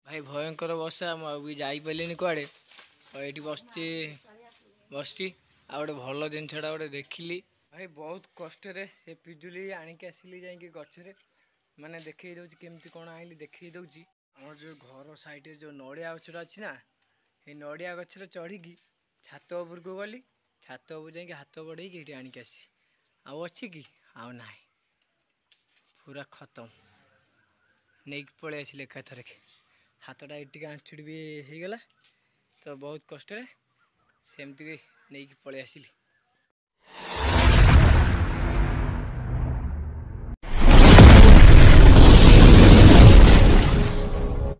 भाई भयंकर वर्षा मुझे जापारे कुआड़े ये बस आ गए भल जिनसा गोटे देखिली भाई बहुत कष्ट से पिजुली आणिक आसिली जा गचरे माने देखे दूसरी केमती कौन आइली देखे दूसरी आम जो घर साइड जो नड़िया गचटा अच्छी ना ये नड़िया गचर चढ़ी छात उपर को गली छात उपर जा हाथ बढ़े ये आणिक आसी आउ अच्छी कि आउ ना पूरा खत्म नहीं पलि आसिले एकाथर के हाथटा ये आंचुड़ी भी होगला तो बहुत कष्ट सेमती नहीं पलि आसिली।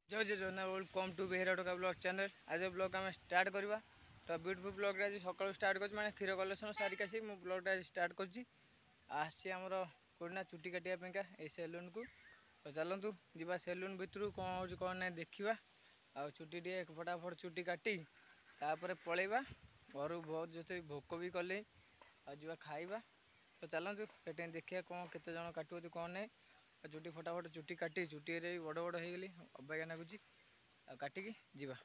जय जय जगन्नाथ वेलकम टू बेहरा टोका ब्लॉग चैनल। आज ब्लॉग आम स्टार्ट करवा तो ब्यूटीफुल ब्लॉग आज सकाल स्टार्ट कर माने क्षीर कलेक्शन सारिक आसी मु ब्लॉग आज स्टार्ट करमर कोना चुटी काटिया ए सेलून को तो चलतु जा सेलून भितर कौन हो कौन ना देखा आ चुटी टे फटाफट चुटी काटी तापर पलैबा घर बहुत जो भोक भी कले आ खाइबा तो चलतु से देखिए कौन केते जन काटुच कौन ना चुटी फटाफट चुटी काटी चुटी बड़ बड़ हो गली अबाग्या लगुच काटिकी जीवा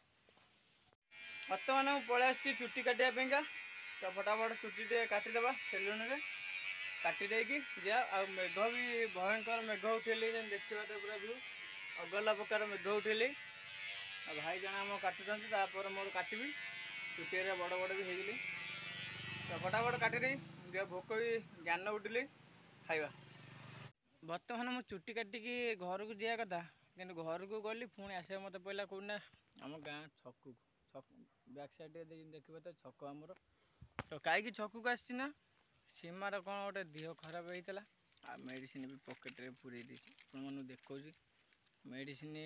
बर्तमान मुझे पलि आसी चुटी काटापी तो फटाफट चुटी टे काटिदेबा सेलून रे काटी देकी जा आ मेघ भी भयंकर मेघ उठेली देखा तो पूरा व्यू अगला प्रकार मेघ उठेली भाई जन आम काटुच्च मोर काटबी चुटी बड़ बड़ भी होगली तो फटाफट काटी दे भोक भी ज्ञान उठिली खाइबा बर्तमान मु चुटी काटिकी घर को जा कथा कि घर को गली पुणी आस मत पड़ा कौना आम गाँ छक बैक साइड देखिए तो छक आमर तो कहीं छक को आसना सीमार कौन गोटे देह खराब होता आ मेडिसिन भी पकेट रे पूरे मैंने देखा मेडिसिन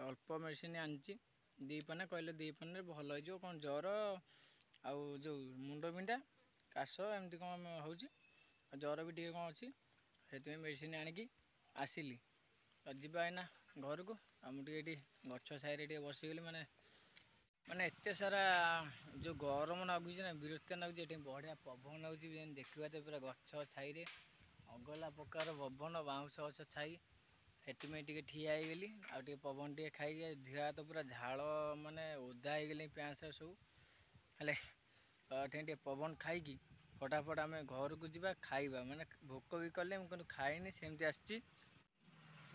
अल्प मेडिसिन आनी दी पाने कहले दी पाने भल हो कौन ज्वर आउ जो मुंड बिंधा काश एमती कौन हो ज्वर भी टे कौन अच्छी से मेडिसिन आणिकी आसिली जाना ना घर को मुझे गछ साइड बसीगली माने माने एत सारा जो गरम लगुच ना विरक्तिया लगुच ये बढ़िया पवन लगुच देखा तो पूरा गछ छाई अगला प्रकार पवन बाउंश गछ छाई से ठिया गली आगे पवन टे खाई धुआ तो पूरा झाड़ माने ओदा हो पैंट सार्ट सब हेल्ले पवन खाई फटाफट आम घर को जा खाइबा माने भोक भी कले मुझे खाइनी सेमती आसी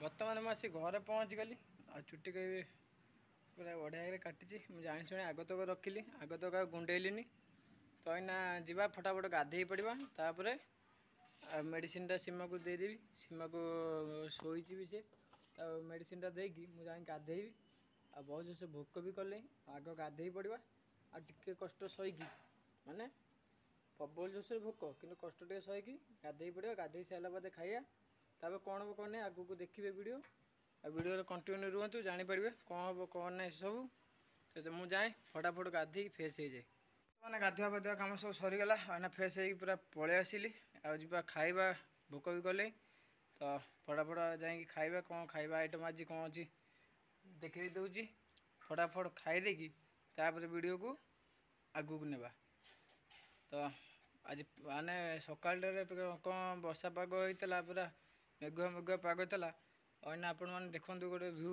बर्तमान मुझे घरे पहुँच गली आ चुटी कह पूरा बढ़िया काटी मुझे जानी शुणी आगतक रखिली आगतक गुंडेलिनी तो अना जा फटाफट गाधे पड़ा तापर मेडिसिन टा सीमा को देदेवी सीमा को शोची भी सी मेडिसिन टा देकी मुझे गाधेबी आ बहुत जोर से भोक भी कले आग गाधे पड़ा आ टे कष्ट सहीकि माने प्रबल जोर से भोक कि कष्ट टे सहीकि गाधे पड़ा गाधे सारा बाद खाइया तापर कौन हम कौन आग को देखिए वीडियो वीडियो कंटिन्यू रुहतु जापर कौन हम कौन ना सब तो मुझे जाए फटाफट गाधे फ्रेश हो जाए मैंने गाधुआ पाधुआ कम सब सरीगला आना फ्रेश हो पूरा पलि आसिली आ खाइबा भोक भी कले तो फटाफट जा खाइबा कौन खाइबा आइटम आज कौन अच्छी देखी दूसरी फटाफट खाईदेकी तापर वीडियो को आगू को नेबा तो आज माने सकाल कौन वर्षा पाग होता पूरा मेघुआ मेघुआ पाग था अना आपण मैंने देखते गोटे भ्यू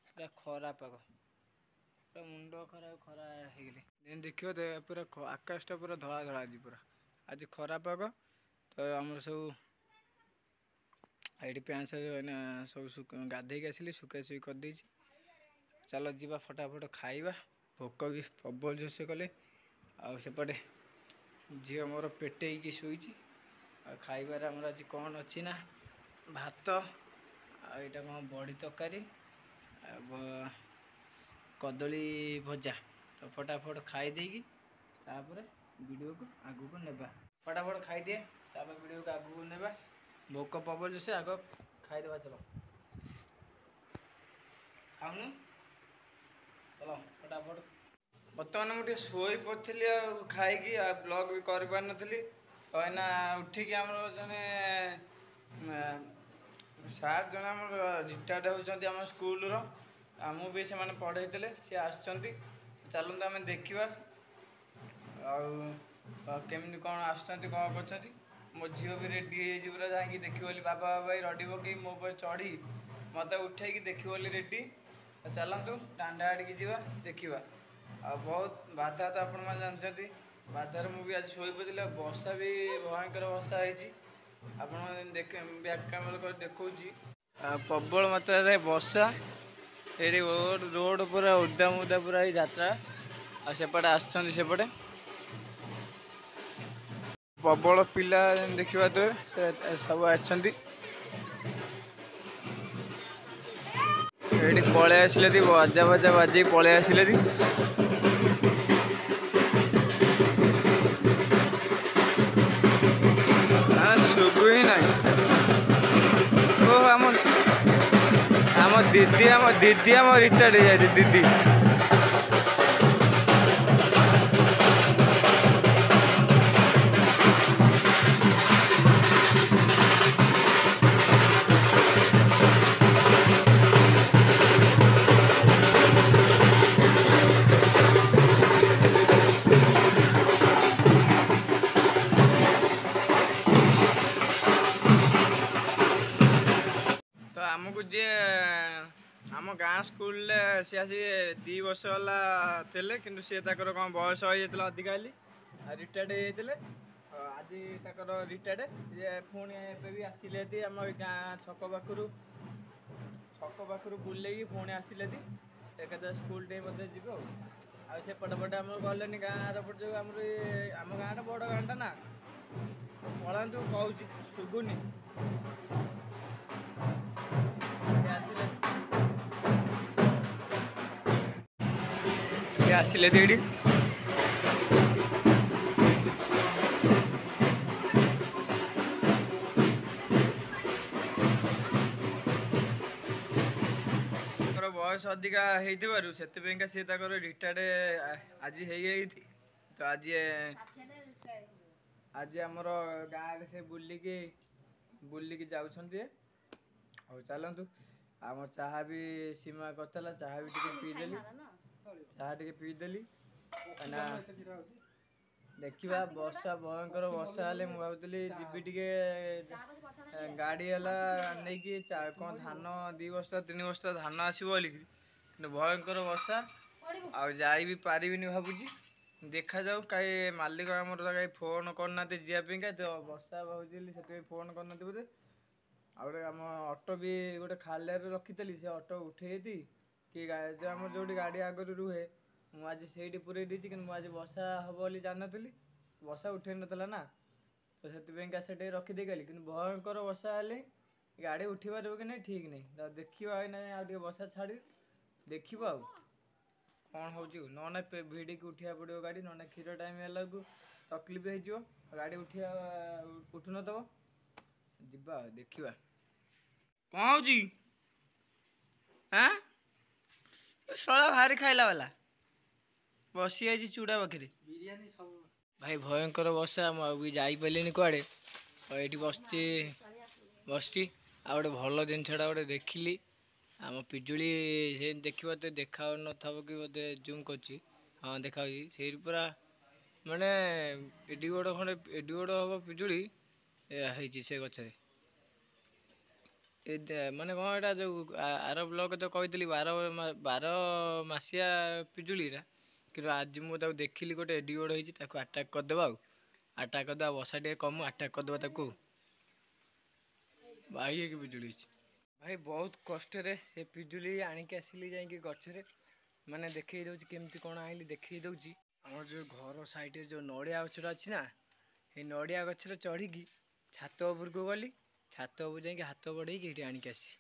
पूरा खरा पाग पूरा मुंड खराब खरा होगली देखिए तो पूरा आकाशटा पूरा धला धला आज पूरा आज खरा पाग तो आम सब ये पैंट सार्ट सब गाधे आसिली सुखा सुखी करदे चलो जीवा फटाफट खाइबा भोक भी प्रबल जोर से कले आसेपटे झील मोर पेटे शोची खाइबार आमर आज कौन अच्छी ना भात आईटा कौन बड़ी तरकारी कदली भजा तो फटाफट खाईदेकी तापर वीडियो को आगू को नेबा फटाफट खाईदिए तापर वीडियो को आगू को नेबा भोक प्रबल जो से आग खाईदेबा चलो खाऊनु चलो फटाफट बर्तमान मुझे शोई पड़ी खाई ब्लॉग भी कर पार नी तो अना उठिकी आम जड़े सार जन आम रिटायर्ड होती आम स्कूल आमको भी से पढ़े सी आसती चलते आम देखा आमि कौन आसुँच कौन कर मो झील भी रेडी पूरा जाकि देखी बाबा बाबा रडी पकई मो पर चढ़ी मत उठे देखी रेडी ତ ଚାଲନ୍ତୁ ଦାଣ୍ଡ ଆଡ଼ିକି ଯିବା ଦେଖିବା। ଆଉ ବହୁତ ବାଧା ତ ଆପଣମାନେ ଜାଣିଛନ୍ତି, ବାଧାରେ ମୁଁ ବି ଆଜି ଶୋଇପଡ଼ିଥିଲି। ଆଉ ବର୍ଷା ବି ଭୟଙ୍କର ବର୍ଷା ହେଇଛି, ଆପଣ ବ୍ୟାକ୍ କ୍ୟାମେରା କରି ଦେଖାଉଛି। ଆଉ ପ୍ରବଳ ମାତ୍ରାରେ ବର୍ଷା, ଏଠି ରୋଡ଼ ପୁରା ଓଦା ମୁଦା ପୁରା ଏଇ ଯାତ୍ରା। ଆଉ ସେପଟେ ଆସୁଛନ୍ତି, ସେପଟେ ପ୍ରବଳ ପିଲା ଦେଖିପାରୁଥିବେ, ସେ ସବୁ ଆସିଛନ୍ତି। ଏଇଠି ପଳେଇ ଆସିଲେ ଦି ବାଜା ବାଜେଇ ପଳେଇ ଆସିଲେ ଦି। ଶୁଭୁ ହିଁ ନାହିଁ। ଓ ଆମ ଦିଦି ଆମ ରିଟାୟାର୍ଡ ହେଇଯାଇଛି ଦିଦି। ତ ଆମକୁ ଯିଏ ଆମ ଗାଁ ସ୍କୁଲରେ ସିଏ ଆସି 2 ବର୍ଷ ହେଲା ଥିଲେ, କିନ୍ତୁ ସିଏ ତାଙ୍କର କ'ଣ ବୟସ ହେଇଯାଇଥିଲା ଅଧିକା ହେଲି, ଆଉ ରିଟାୟାର୍ଡ ହେଇଯାଇଥିଲେ। ଆଜି ତାଙ୍କର ରିଟାୟାର୍ଡ, ଇଏ ପୁଣି ଏବେ ବି ଆସିଲେ ଏଠି ଆମ ଗାଁ ଛକ ପାଖରୁ ବୁଲେଇକି ପୁଣି ଆସିଲେ ଏଠି ଏକାଥରେ ସ୍କୁଲ ଟେ ମଧ୍ୟ ଯିବେ। ଆଉ ସେପଟେ ପଟେ ଆମର ଗଲେନି, ଗାଁ ଆରପଟେ ଯେଉଁ ଆମର ଆମ ଗାଁଟା ବଡ଼ ଗାଁଟା ନା, ପଳାନ୍ତୁ କହୁଛି ଶୁଭୁନି। ଆସିଲେ ଏଇଠି ବୟସ ଅଧିକା ହେଇଥିବାରୁ ସେଥିପାଇଁକା ସିଏ ତାଙ୍କର ରିଟାୟାର୍ଡ ଆଜି ହେଇଯାଇଛି। ତ ଆଜି ଆମର ଗାଁରେ ସେ ବୁଲିକି ଯାଉଛନ୍ତି। ହଉ ଚାଲନ୍ତୁ, ଆମ ଚାହା ବି ସୀମା କରିଥିଲା, ଚାହା ବି ଟିକେ ପିଇଦେଲି। ଦେଖିବା ବର୍ଷା ଭୟଙ୍କର ବର୍ଷା ହେଲେ ମୁଁ ଭାବୁଥିଲି ଯିବି ଟିକେ ଗାଡ଼ି ହେଲା ନେଇକି କ'ଣ ଧାନ 2 ବସ୍ତା 3 ବସ୍ତା ଧାନ ଆସିବ ବୋଲିକି, କିନ୍ତୁ ଭୟଙ୍କର ବର୍ଷା ଆଉ ଯାଇ ବି ପାରିବିନି ଭାବୁଛି। ଦେଖାଯାଉ, କାହିଁ ମାଲିକ ଆମର କାହିଁ ଫୋନ୍ କରୁନାହାନ୍ତି ଯିବା ପାଇଁକା, ତ ବର୍ଷା ହେଉଛି ବୋଲି ସେଥିପାଇଁ ଫୋନ୍ କରୁନାହାନ୍ତି ବୋଧେ। ଆଉ ଗୋଟେ ଆମ ଅଟୋ ବି ଗୋଟେ ଖାଲିରେ ରଖିଥିଲି, ସେ ଅଟୋ ଉଠେଇଛି କି ଯେଉଁ ଆମର ଯେଉଁଠି ଗାଡ଼ି ଆଗରୁ ରୁହେ, ମୁଁ ଆଜି ସେଇଠି ପୁରେଇ ଦେଇଛି। କିନ୍ତୁ ମୁଁ ଆଜି ବର୍ଷା ହେବ ବୋଲି ଜାଣିନଥିଲି, ବର୍ଷା ଉଠେଇ ନଥିଲା ନା, ତ ସେଥିପାଇଁକା ସେଠି ରଖିଦେଇ ଗଲି। କିନ୍ତୁ ଭୟଙ୍କର ବର୍ଷା ହେଲେ ଗାଡ଼ି ଉଠି ପାରିବ କି ନାହିଁ ଠିକ୍ ନାହିଁ। ତ ଦେଖିବା ନାହିଁ, ଆଉ ଟିକେ ବର୍ଷା ଛାଡ଼ି ଦେଖିବ ଆଉ କ'ଣ ହେଉଛି। ନହେଲେ ଭିଡ଼ିକି ଉଠିବାକୁ ପଡ଼ିବ ଗାଡ଼ି, ନହେଲେ କ୍ଷୀର ଟାଇମ୍ ହେଲାକୁ ତକଲିଫ ହେଇଯିବ, ଗାଡ଼ି ଉଠୁନଥିବ। ଯିବା ଆଉ ଦେଖିବା କ'ଣ ହେଉଛି। ଶଳା ଭାରି ଖାଇଲା ବାଲା ବସିଯାଇଛି ଚୁଡ଼ା ପାଖରେ। ଭାଇ ଭୟଙ୍କର ବର୍ଷା, ମୁଁ ଆଉ ବି ଯାଇପାରିଲିନି କୁଆଡ଼େ। ଏଇଠି ବସିଛି। ଆଉ ଗୋଟେ ଭଲ ଜିନିଷଟା ଗୋଟେ ଦେଖିଲି, ଆମ ପିଜୁଳି ସେ ଦେଖିବ ତ ଦେଖାଉନଥିବ କି ବୋଧେ ଜୁମ୍ କରୁଛି, ହଁ ଦେଖାଉଛି। ସେଇଠି ପୁରା ମାନେ ଏଡି ବଡ଼ ହବ ପିଜୁଳି ହେଇଛି ସେ ଗଛରେ। ମାନେ କ'ଣ ଏଇଟା ଯେଉଁ ଆର ବ୍ଲକ ତ କହିଥିଲି 12 ମାସିଆ ପିଜୁଳିଟା, କିନ୍ତୁ ଆଜି ମୁଁ ତାକୁ ଦେଖିଲି ଗୋଟେ ଏଡି ବଡ଼ ହେଇଛି। ତାକୁ ଆଟାକ୍ କରିଦେବା, ବର୍ଷା ଟିକେ କମୁ, ଆଟାକ୍ କରିଦେବା ତାକୁ। ଭାଇ ହେଇକି ପିଜୁଳି ହେଇଛି ଭାଇ, ବହୁତ କଷ୍ଟରେ ସେ ପିଜୁଳି ଆଣିକି ଆସିଲି ଯାଇକି ଗଛରେ, ମାନେ ଦେଖେଇ ଦେଉଛି କେମିତି କ'ଣ ଆଣିଲି ଦେଖେଇ ଦେଉଛି। ଆମର ଯେଉଁ ଘର ସାଇଡ଼ରେ ଯେଉଁ ନଡ଼ିଆ ଗଛଟା ଅଛି ନା, ସେଇ ନଡ଼ିଆ ଗଛରେ ଚଢ଼ିକି ଛାତ ଉପରକୁ ଗଲି। ଛାତ ଉପରକୁ ଯାଇକି ହାତ ବଢ଼େଇକି ଏଇଠି ଆଣିକି ଆସିଛି।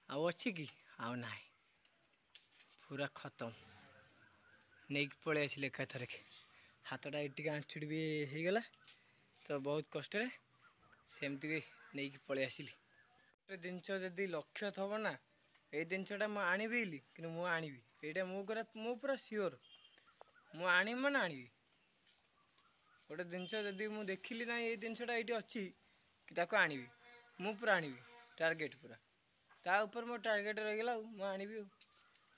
ଆଉ ଅଛି କି? ଆଉ ନାହିଁ, ପୁରା ଖତମ। ନେଇକି ପଳେଇ ଆସିଲି ଏକାଥରକେ। ହାତଟା ଏଠିକି ଆଞ୍ଚୁଡ଼ି ବି ହେଇଗଲା, ତ ବହୁତ କଷ୍ଟରେ ସେମିତି ନେଇକି ପଳେଇ ଆସିଲି। ଗୋଟେ ଜିନିଷ ଯଦି ଲକ୍ଷ୍ୟ ଥବ ନା, ଏଇ ଜିନିଷଟା ମୁଁ ଆଣିବି କିନ୍ତୁ ମୁଁ ଆଣିବି ଏଇଟା, ମୁଁ ପୁରା ସିଓର, ମୁଁ ଆଣିବି ମାନେ ଆଣିବି। ଗୋଟେ ଜିନିଷ ଯଦି ମୁଁ ଦେଖିଲି ନାହିଁ ଏଇ ଜିନିଷଟା ଏଇଠି ଅଛି, କି ତାକୁ ଆଣିବି, ମୁଁ ପୁରା ଆଣିବି। ଟାର୍ଗେଟ୍ ପୁରା ତା ଉପରେ ମୋ ଟାର୍ଗେଟ୍ ରହିଗଲା, ଆଉ ମୁଁ ଆଣିବି। ଆଉ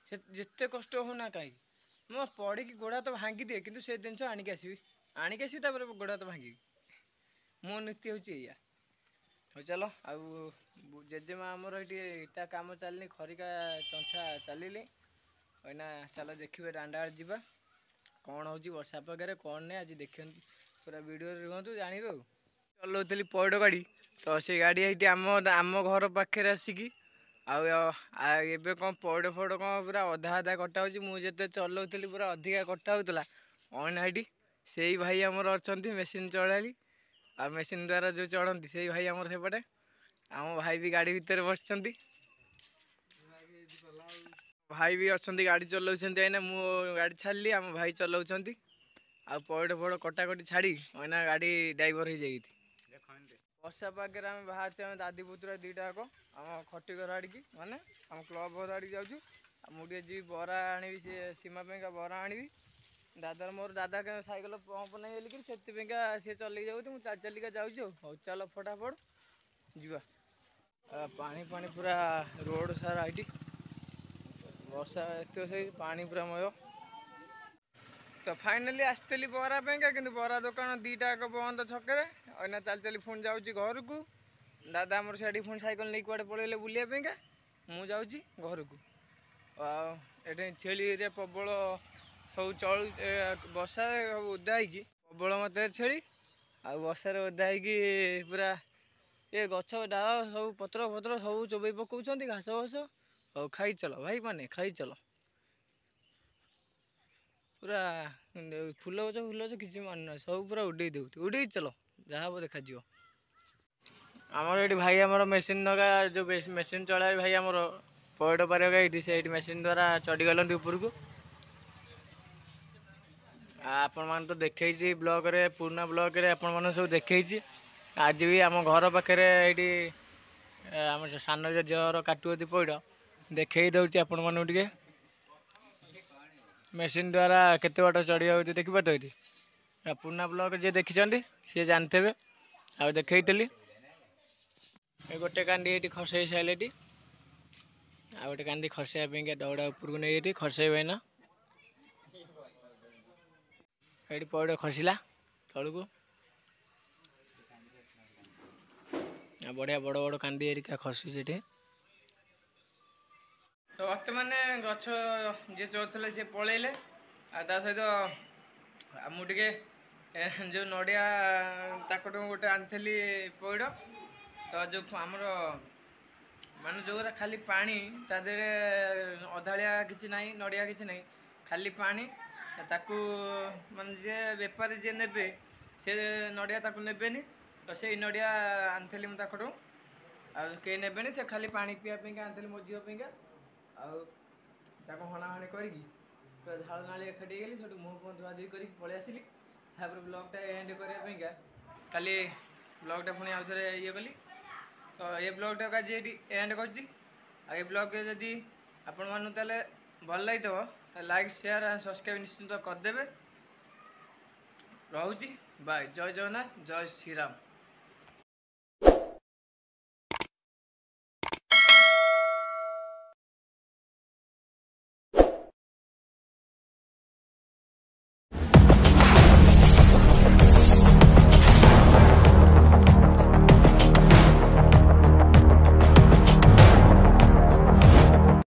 ସେ ଯେତେ କଷ୍ଟ ହେଉନା କାହିଁକି, ମୁଁ ପଡ଼ିକି ଗୋଡ଼ ହାତ ଭାଙ୍ଗିଦିଏ, କିନ୍ତୁ ସେ ଜିନିଷ ଆଣିକି ଆସିବି, ତାପରେ ଗୋଡ଼ ହାତ ଭାଙ୍ଗିବି। ମୋ ନୀତି ହେଉଛି ଏଇଆ। ହଉ ଚାଲ, ଆଉ ଜେଜେମା ଆମର ଏଠି ତା କାମ ଚାଲିନି, ଖରିକା ଚଞ୍ଛା ଚାଲିନି, ଏଇନା ଚାଲ ଦେଖିବେ ଦାଣ୍ଡ ଆଡ଼େ ଯିବା କ'ଣ ହେଉଛି ବର୍ଷା ପାଗରେ କ'ଣ ନାହିଁ ଆଜି ଦେଖନ୍ତୁ ପୁରା ଭିଡ଼ିଓରେ ରୁହନ୍ତୁ ଜାଣିବେ ଆଉ। ଚଲାଉଥିଲି ପଇଡ଼ ଗାଡ଼ି ତ ସେ ଗାଡ଼ି ଏଇଠି ଆମ ଘର ପାଖରେ ଆସିକି ଆଉ ଏବେ କ'ଣ ପଇଡ଼ ଫଇଡ଼ କ'ଣ ପୁରା ଅଧା ଅଧା କଟା ହେଉଛି। ମୁଁ ଯେତେ ଚଲାଉଥିଲି ପୁରା ଅଧିକା କଟା ହେଉଥିଲା ଅଇନା ଏଇଠି ସେଇ ଭାଇ ଆମର ଅଛନ୍ତି ମେସିନ୍ ଚଳାଳି ଆଉ ମେସିନ୍ ଦ୍ୱାରା ଯେଉଁ ଚଢ଼ନ୍ତି ସେଇ ଭାଇ ଆମର ସେପଟେ ଆମ ଭାଇ ବି ଗାଡ଼ି ଭିତରେ ବସିଛନ୍ତି। ଭାଇ ବି ଅଛନ୍ତି ଗାଡ଼ି ଚଲାଉଛନ୍ତି ଏଇନା ମୁଁ ଗାଡ଼ି ଛାଡ଼ିଲି ଆମ ଭାଇ ଚଲାଉଛନ୍ତି ଆଉ ପଇଡ଼ ଫଇଡ଼ କଟାକଟି ଛାଡ଼ି ଏଇନା ଗାଡ଼ି ଡ୍ରାଇଭର ହେଇଯାଇଛି। ବର୍ଷା ପାଗରେ ଆମେ ବାହାରିଛୁ ଆମେ ଦାଦି ପୁତୁରା ଦୁଇଟା ଯାକ ଆମ ଖଟି ଘର ଆଡ଼ିକି ମାନେ ଆମ କ୍ଲବ୍ ଘର ଆଡ଼ିକି ଯାଉଛୁ। ଆଉ ମୁଁ ଟିକେ ଯିବି ବରା ଆଣିବି ସେ ସୀମା ପାଇଁକା ବରା ଆଣିବି ଦାଦାର ମୋର ଦାଦା ସାଇକେଲ ପମ୍ପ ନାହିଁ ବୋଲିକି ସେଥିପାଇଁକା ସିଏ ଚଲେଇ ଯାଉଛି ମୁଁ ଚାଲି ଚାଲିକା ଯାଉଛି ଆଉ। ହଉ ଚାଲ ଫଟାଫଟ ଯିବା। ପାଣି ପାଣି ପୁରା ରୋଡ଼ ସାରା ଏଇଠି ବର୍ଷା ଏତେ ସେଇ ପାଣି ପୁରା ମୟ। ତ ଫାଇନାଲି ଆସିଥିଲି ବରା ପାଇଁକା କିନ୍ତୁ ବରା ଦୋକାନ ଦୁଇଟା ଯାକ ବନ୍ଦ ଛକରେ ଏଇନା ଚାଲି ଚାଲି ପୁଣି ଯାଉଛି ଘରକୁ। ଦାଦା ଆମର ସେଠି ପୁଣି ସାଇକେଲ ନେଇକି କୁଆଡ଼େ ପଳେଇଲେ ବୁଲିବା ପାଇଁକା ମୁଁ ଯାଉଛି ଘରକୁ। ଆଉ ଏଠି ଛେଳି ଏରିଆ ପ୍ରବଳ ସବୁ ବର୍ଷାରେ ସବୁ ଓଦା ହେଇକି ପ୍ରବଳ ମାତ୍ରାରେ ଛେଳି ଆଉ ବର୍ଷାରେ ଓଦା ହେଇକି ପୁରା ଏ ଗଛ ଡାଳ ସବୁ ପତ୍ର ଫତ୍ର ସବୁ ଚୋବେଇ ପକାଉଛନ୍ତି ଘାସ ଘାସ। ହଉ ଖାଇଚାଲ ଭାଇ ମାନେ ଖାଇଚାଲ ପୁରା ଫୁଲ ଗଛ କିଛି ମାନେ ନାହିଁ ସବୁ ପୁରା ଉଡ଼େଇ ଦେଉଛି ଉଡ଼େଇ ଚାଲ ଯାହା ହବ ଦେଖାଯିବ। ଆମର ଏଠି ଭାଇ ଆମର ମେସିନ୍ ଲଗା ଯେଉଁ ମେସିନ୍ ଚଳାଏ ଭାଇ ଆମର ପଇଡ଼ ପାରିବା ଏଇଠି ସେଇଠି ମେସିନ୍ ଦ୍ୱାରା ଚଢ଼ିଗଲନ୍ତି ଉପରକୁ। ଆପଣମାନେ ତ ଦେଖେଇଛି ବ୍ଲଗରେ ପୁରୁଣା ବ୍ଲଗରେ ଆପଣମାନଙ୍କୁ ସବୁ ଦେଖେଇଛି। ଆଜି ବି ଆମ ଘର ପାଖରେ ଏଇଠି ଆମ ସାନ ଝିଅର କାଟୁଅତି ପଇଡ଼ ଦେଖେଇ ଦେଉଛି ଆପଣମାନଙ୍କୁ ଟିକେ ମେସିନ୍ ଦ୍ୱାରା କେତେ ବାଟ ଚଢ଼ି ହେଉଛି ଦେଖିବା ତ ଏଇଠି ପୁରୁଣା ବ୍ଲଗ ଯିଏ ଦେଖିଛନ୍ତି ସିଏ ଜାଣିଥିବେ। ଆଉ ଦେଖେଇଥିଲି ଏ ଗୋଟେ କାନ୍ଦି ଏଇଠି ଖସେଇ ସାରିଲେ ଏଠି ଆଉ ଗୋଟେ କାନ୍ଦି ଖସେଇବା ପାଇଁକା ଦଉଡ଼ା ଉପରକୁ ନେଇ ଏଠି ଖସେଇବା ଏଇନା ଏଇଠି ପଇଡ଼ ଖସିଲା ତଳକୁ ଆଉ ବଢ଼ିଆ ବଡ଼ ବଡ଼ କାନ୍ଦି ଏରିକା ଖସୁଛି ଏଠି। ତ ବର୍ତ୍ତମାନେ ଗଛ ଯିଏ ଚଢ଼ୁଥିଲେ ସିଏ ପଳେଇଲେ ଆଉ ତା ସହିତ ମୁଁ ଟିକେ ଯେଉଁ ନଡ଼ିଆ ତାଙ୍କଠୁ ଗୋଟେ ଆଣିଥିଲି ପଇଡ଼ ତ ଯେଉଁ ଆମର ମାନେ ଯେଉଁଗୁରା ଖାଲି ପାଣି ତା ଦେହରେ ଅଧାଳିଆ କିଛି ନାହିଁ ନଡ଼ିଆ କିଛି ନାହିଁ ଖାଲି ପାଣି ତାକୁ ମାନେ ଯିଏ ବେପାରୀ ଯିଏ ନେବେ ସେ ନଡ଼ିଆ ତାକୁ ନେବେନି ତ ସେଇ ନଡ଼ିଆ ଆଣିଥିଲି ମୁଁ ତାଙ୍କଠୁ ଆଉ କେହି ନେବେନି ସେ ଖାଲି ପାଣି ପିଇବା ପାଇଁକା ଆଣିଥିଲି ମୋ ଝିଅ ପାଇଁକା ଆଉ ତାକୁ ହଣାହଣି କରିକି ପୁରା ଝାଳ ନାଳି ଏକାଠି ହେଇଗଲି ସେଠୁ ମୁହଁ ଫୁହଁ ଧୁଆଧୁଇ କରିକି ପଳେଇ ଆସିଲି। ତାପରେ ବ୍ଲଗ୍ଟା ଏଣ୍ଡ କରିବା ପାଇଁକା କାଲି ବ୍ଲଗ୍ଟା ପୁଣି ଆଉଥରେ ଇଏ କଲି ତ ଏ ବ୍ଲଗ୍ଟାକୁ ଆଜି ଏଇଠି ଏଣ୍ଡ କରିଛି। ଆଉ ଏ ବ୍ଲଗ୍ରେ ଯଦି ଆପଣମାନଙ୍କୁ ତାହେଲେ ଭଲ ଲାଗିଥିବ ଲାଇକ୍ ସେୟାର ଆଣ୍ଡ ସବସ୍କ୍ରାଇବ୍ ନିଶ୍ଚିନ୍ତ କରିଦେବେ। ରହୁଛି ବାଏ ଜୟ ଜଗନ୍ନାଥ ଜୟ ଶ୍ରୀରାମ।